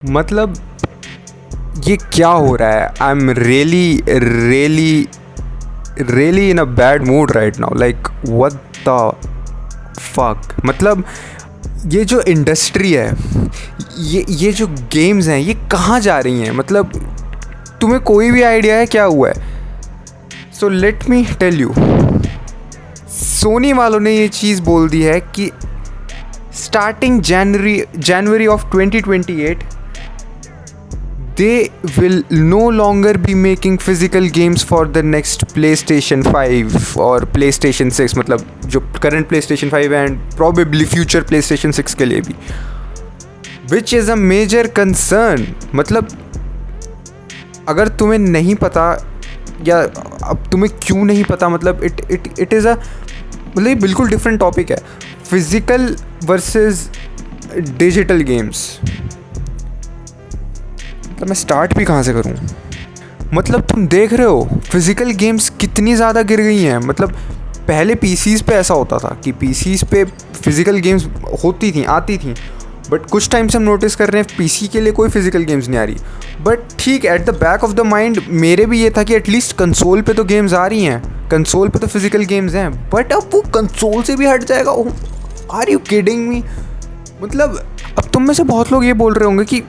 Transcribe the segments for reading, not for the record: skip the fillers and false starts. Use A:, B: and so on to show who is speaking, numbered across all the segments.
A: मतलब ये क्या हो रहा है? I am really in a bad mood right now. Like what the fuck. मतलब ये जो इंडस्ट्री है, ये जो गेम्स हैं, ये कहाँ जा रही हैं? मतलब तुम्हें कोई भी आइडिया है क्या हुआ है? So let me tell you. Sony वालों ने ये चीज़ बोल दी है कि starting January of 2028 they will no longer be making physical games for the next PlayStation 5 और PlayStation 6. मतलब जो current PlayStation 5 and probably future PlayStation 6 के लिए भी, which is a major concern. मतलब अगर तुम्हें नहीं पता, या अब तुम्हें क्यों नहीं पता, मतलब it is a, मतलब ये बिल्कुल डिफरेंट टॉपिक है. Physical versus digital games. तो मैं स्टार्ट भी कहाँ से करूँ? मतलब तुम देख रहे हो फिज़िकल गेम्स कितनी ज़्यादा गिर गई हैं. मतलब पहले पीसीज़ पे ऐसा होता था कि पीसीज़ पे फिज़िकल गेम्स होती थी, आती थी, बट कुछ टाइम से हम नोटिस कर रहे हैं पीसी के लिए कोई फिज़िकल गेम्स नहीं आ रही. बट ठीक, at the back of the mind मेरे भी ये था कि एटलीस्ट कंसोल पे तो गेम्स आ रही हैं, कंसोल पे तो फिज़िकल गेम्स हैं. बट अब वो कंसोल से भी हट जाएगा? Are you kidding me? मतलब अब तुम में से बहुत लोग ये बोल रहे होंगे कि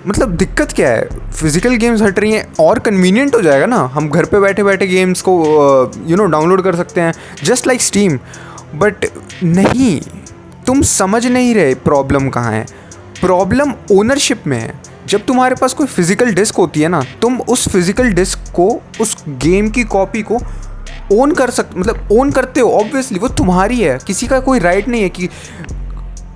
A: मतलब दिक्कत क्या है, फिज़िकल गेम्स हट रही हैं और कन्वीनियंट हो जाएगा ना, हम घर पे बैठे बैठे गेम्स को डाउनलोड कर सकते हैं जस्ट लाइक स्टीम. बट नहीं, तुम समझ नहीं रहे प्रॉब्लम कहाँ है. प्रॉब्लम ओनरशिप में है. जब तुम्हारे पास कोई फिज़िकल डिस्क होती है ना, तुम उस फिज़िकल डिस्क को, उस गेम की कॉपी को ओन कर मतलब ओन करते हो. ऑब्वियसली वो तुम्हारी है, किसी का कोई राइट नहीं है कि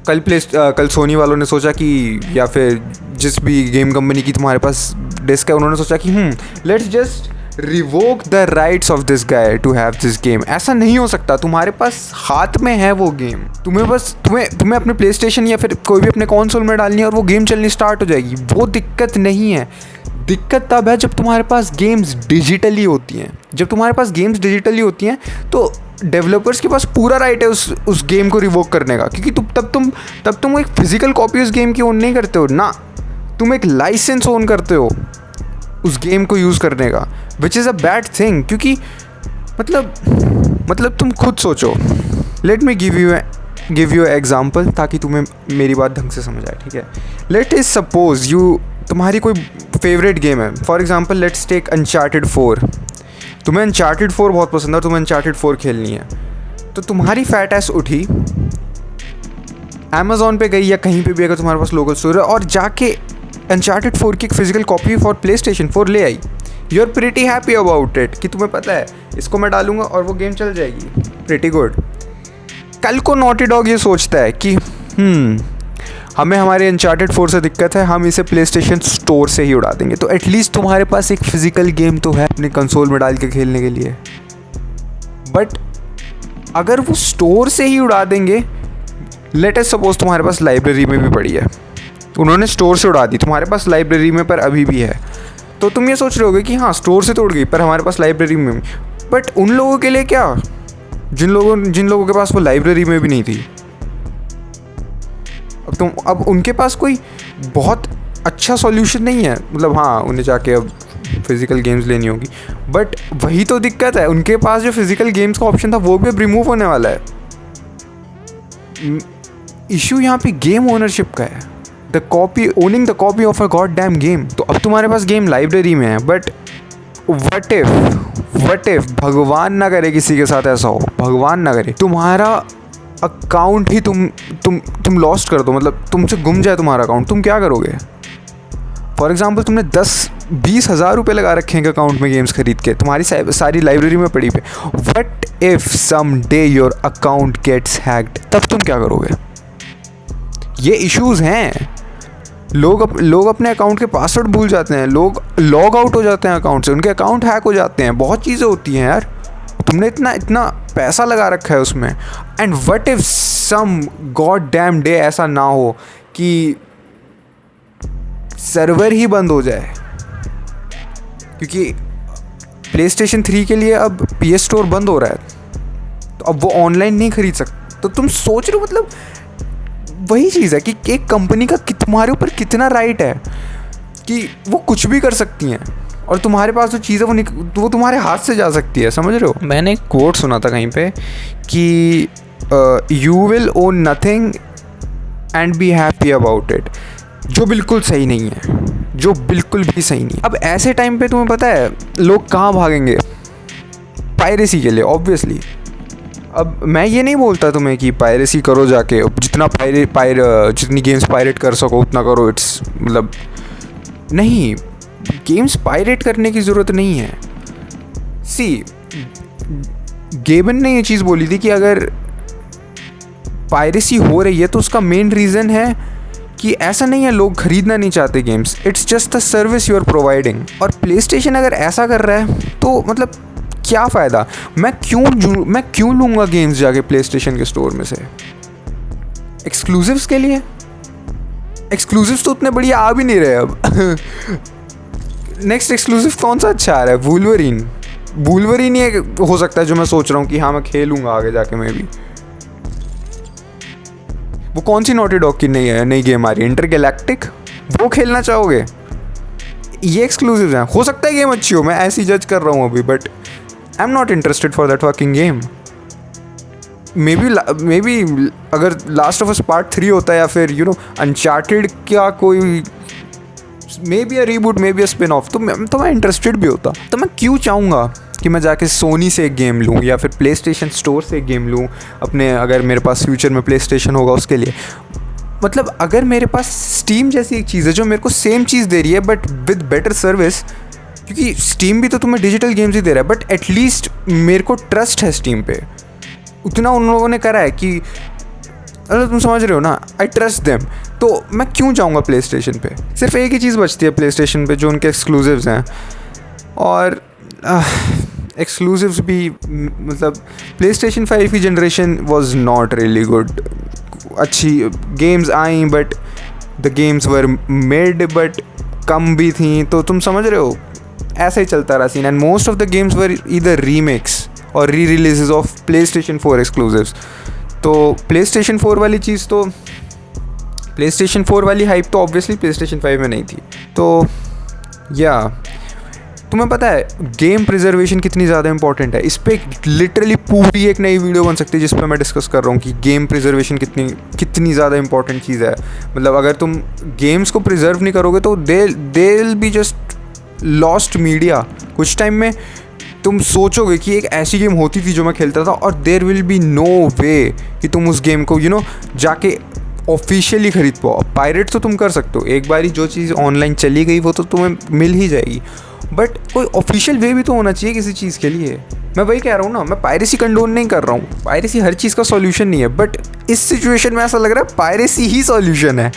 A: कल सोनी वालों ने सोचा कि, या फिर जिस भी गेम कंपनी की तुम्हारे पास डिस्क है, उन्होंने सोचा कि let's just revoke the rights of this guy to have this game. ऐसा नहीं हो सकता. तुम्हारे पास हाथ में है वो गेम, तुम्हें अपने प्ले स्टेशन या फिर कोई भी अपने कॉन्सोल में डालनी है और वो गेम चलनी स्टार्ट हो जाएगी. वो दिक्कत नहीं है. दिक्कत तब है जब तुम्हारे पास गेम्स डिजिटली होती हैं. जब तुम्हारे पास गेम्स डिजिटली होती हैं तो डेवलपर्स के पास पूरा राइट है उस गेम को रिवोक करने का, क्योंकि तब तुम एक फिजिकल कॉपी उस गेम की ओन नहीं करते हो ना, तुम एक लाइसेंस ओन करते हो उस गेम को यूज़ करने का, which is a bad thing. क्योंकि मतलब तुम खुद सोचो. Let me give you example ताकि तुम्हें मेरी बात ढंग से समझ आए. ठीक है, लेट इज सपोज तुम्हारी कोई फेवरेट गेम है. For example let's take Uncharted 4. तुम्हें अनचार्टेड 4 बहुत पसंद है, तुम्हें अनचार्टेड 4 खेलनी है. तो तुम्हारी फैट एस उठी, अमेज़ॉन पे गई या कहीं पे भी अगर तुम्हारे पास लोकल स्टोर है, और जाके अनचार्टेड 4 की एक फिजिकल कॉपी फॉर PlayStation 4 ले आई. You are pretty happy about it कि तुम्हें पता है इसको मैं डालूंगा और वो गेम चल जाएगी. Pretty good. कल को नॉटी डॉग ये सोचता है कि हमें हमारे अनचार्टेड 4 से दिक्कत है, हम इसे PlayStation स्टोर से ही उड़ा देंगे. तो एटलीस्ट तुम्हारे पास एक फिजिकल गेम तो है अपने कंसोल में डाल के खेलने के लिए. बट अगर वो स्टोर से ही उड़ा देंगे, लेट अस सपोज तुम्हारे पास लाइब्रेरी में भी पड़ी है, उन्होंने स्टोर से उड़ा दी, तुम्हारे पास लाइब्रेरी में पर अभी भी है, तो तुम ये सोच रहे होगे कि हाँ स्टोर से तो उड़ गई पर हमारे पास लाइब्रेरी में भी. बट उन लोगों के लिए क्या, जिन लोगों के पास वो लाइब्रेरी में भी नहीं थी. अब उनके पास कोई बहुत अच्छा सॉल्यूशन नहीं है. मतलब हाँ, उन्हें जाके अब फिज़िकल गेम्स लेनी होगी. बट वही तो दिक्कत है, उनके पास जो फिज़िकल गेम्स का ऑप्शन था वो भी अब रिमूव होने वाला है. इशू यहाँ पे गेम ओनरशिप का है. Owning the copy of a god damn game. तो अब तुम्हारे पास गेम लाइब्रेरी में है, बट वट इफ भगवान ना करे किसी के साथ ऐसा हो, भगवान ना करे, तुम्हारा अकाउंट ही तुम लॉस्ट कर दो, मतलब तुमसे गुम जाए तुम्हारा अकाउंट, तुम क्या करोगे? फॉर एग्जाम्पल तुमने 10-20 हज़ार रुपये लगा रखे हैं अकाउंट में गेम्स खरीद के, तुम्हारी सारी लाइब्रेरी में पड़ी पे. What if some day your account gets hacked, तब तुम क्या करोगे? ये इश्यूज़ हैं. लोग अपने अकाउंट के पासवर्ड भूल जाते हैं, लोग लॉग आउट हो जाते हैं अकाउंट से, उनके अकाउंट हैक हो जाते हैं. बहुत चीज़ें होती हैं यार. तुमने इतना पैसा लगा रखा है उसमें. And what if some god damn day ऐसा ना हो कि सर्वर ही बंद हो जाए, क्योंकि PlayStation 3 के लिए अब PS स्टोर बंद हो रहा है, तो अब वो ऑनलाइन नहीं खरीद सकते. तो तुम सोच रहे हो, मतलब वही चीज़ है कि एक कंपनी का तुम्हारे ऊपर कितना राइट है. कि वो कुछ भी कर सकती हैं और तुम्हारे पास जो चीज़ है वो तुम्हारे हाथ से जा सकती है, समझ रहे हो। मैंने एक कोट सुना था कहीं पे कि you will own nothing and be happy about it, जो बिल्कुल सही नहीं है, जो बिल्कुल भी सही नहीं है। अब ऐसे टाइम पे तुम्हें पता है लोग कहाँ भागेंगे, पायरेसी के लिए ऑब्वियसली। अब मैं ये नहीं बोलता तुम्हें कि पायरेसी करो जाके, जितना जितनी गेम्स पायरेट कर सको उतना करो, इट्स मतलब नहीं, गेम्स पायरेट करने की ज़रूरत नहीं है। सी गेबन ने ये चीज़ बोली थी कि अगर पायरेसी हो रही है तो उसका मेन रीज़न है कि ऐसा नहीं है लोग खरीदना नहीं चाहते games, it's just the service you are providing. और प्ले स्टेशन अगर ऐसा कर रहा है तो मतलब क्या फ़ायदा, मैं क्यों लूँगा गेम्स जाके प्ले स्टेशन के स्टोर में से एक्सक्लूसिव्स के लिए। एक्सक्लूसिव्स तो उतने बढ़िया आ भी नहीं रहे अब। नेक्स्ट एक्सक्लूसिव कौन सा अच्छा आ रहा है, वुल्वरीन ही हो सकता है जो मैं सोच रहा हूँ कि हाँ मैं खेलूँगा आगे जाके। मैं भी वो कौन सी नॉटी डॉग की नई गेम आ रही है, इंटरगैलेक्टिक, वो खेलना चाहोगे। ये एक्सक्लूसिव हैं, हो सकता है गेम अच्छी हो, मैं ऐसी जज कर रहा हूँ अभी, but I am not interested for that fucking game. May be अगर लास्ट ऑफ अस पार्ट 3 होता है या फिर अनचार्टेड का कोई may be a reboot, may be a spin off, तो मैं इंटरेस्टेड भी होता। तो मैं क्यों चाहूँगा कि मैं जाके सोनी से एक गेम लूँ या फिर प्ले स्टेशन स्टोर से एक गेम लूँ अपने, अगर मेरे पास फ्यूचर में प्ले स्टेशन होगा उसके लिए। मतलब अगर मेरे पास स्टीम जैसी एक चीज़ है जो मेरे को सेम चीज़ दे रही है बट विद बेटर सर्विस, क्योंकि स्टीम भी तो तुम्हें डिजिटल गेम्स ही दे रहा है, बट एटलीस्ट मेरे को ट्रस्ट है स्टीम पे, उतना उन लोगों ने करा है कि अरे तुम समझ रहे हो ना, आई ट्रस्ट देम। तो मैं क्यों जाऊँगा प्ले स्टेशन पे। सिर्फ एक ही चीज़ बचती है प्ले स्टेशन पे जो उनके एक्सक्लूसिव्स हैं, और एक्सक्लूसिव्स भी मतलब प्ले स्टेशन 5 की generation was not really good. अच्छी गेम्स आई but the games were made but कम भी थी, तो तुम समझ रहे हो, ऐसा ही चलता रहा scene. And most of the games were either remakes और re releases of PlayStation 4 exclusives. तो प्ले स्टेशन 4 वाली चीज़ तो, प्ले स्टेशन 4 वाली हाइप तो ऑब्वियसली प्ले स्टेशन 5 में नहीं थी। तो या तुम्हें पता है गेम प्रिजर्वेशन कितनी ज़्यादा इंपॉर्टेंट है, इस पर लिटरली पूरी एक नई वीडियो बन सकती है जिस पर मैं डिस्कस कर रहा हूँ कि गेम प्रिजर्वेशन कितनी ज़्यादा इंपॉर्टेंट चीज़ है। मतलब अगर तुम गेम्स को प्रिजर्व नहीं करोगे तो they will be just lost media. कुछ टाइम में तुम सोचोगे कि एक ऐसी गेम होती थी जो मैं खेलता था, और देयर विल बी नो वे कि तुम उस गेम को जाके ऑफिशियली खरीद पाओ। पायरेट तो तुम कर सकते हो, एक बारी जो चीज़ ऑनलाइन चली गई वो तो तुम्हें मिल ही जाएगी, बट कोई ऑफिशियल वे भी तो होना चाहिए किसी चीज़ के लिए। मैं वही कह रहा हूँ ना, मैं पायरेसी कंडोन नहीं कर रहा हूँ, पायरेसी हर चीज़ का सॉल्यूशन नहीं है, बट इस सिचुएशन में ऐसा लग रहा है पायरेसी ही सॉल्यूशन है।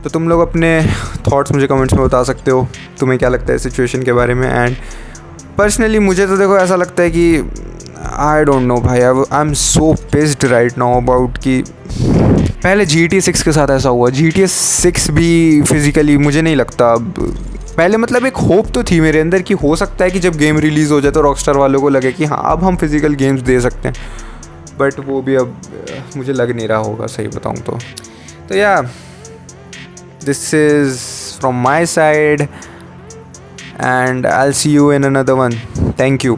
A: तो तुम लोग अपने थॉट्स मुझे कमेंट्स में बता सकते हो, तुम्हें क्या लगता है सिचुएशन के बारे में। एंड पर्सनली मुझे तो देखो ऐसा लगता है कि आई डोंट नो भाई, I am so pissed right now about कि पहले GTA 6 के साथ ऐसा हुआ। GTA 6 भी फिज़िकली मुझे नहीं लगता अब, पहले मतलब एक होप तो थी मेरे अंदर कि हो सकता है कि जब गेम रिलीज़ हो जाए तो रॉकस्टार वालों को लगे कि हाँ अब हम फिज़िकल गेम्स दे सकते हैं, बट वो भी अब मुझे लग नहीं रहा होगा, सही बताऊँ तो या this is from my side and I'll see you in another one. Thank you.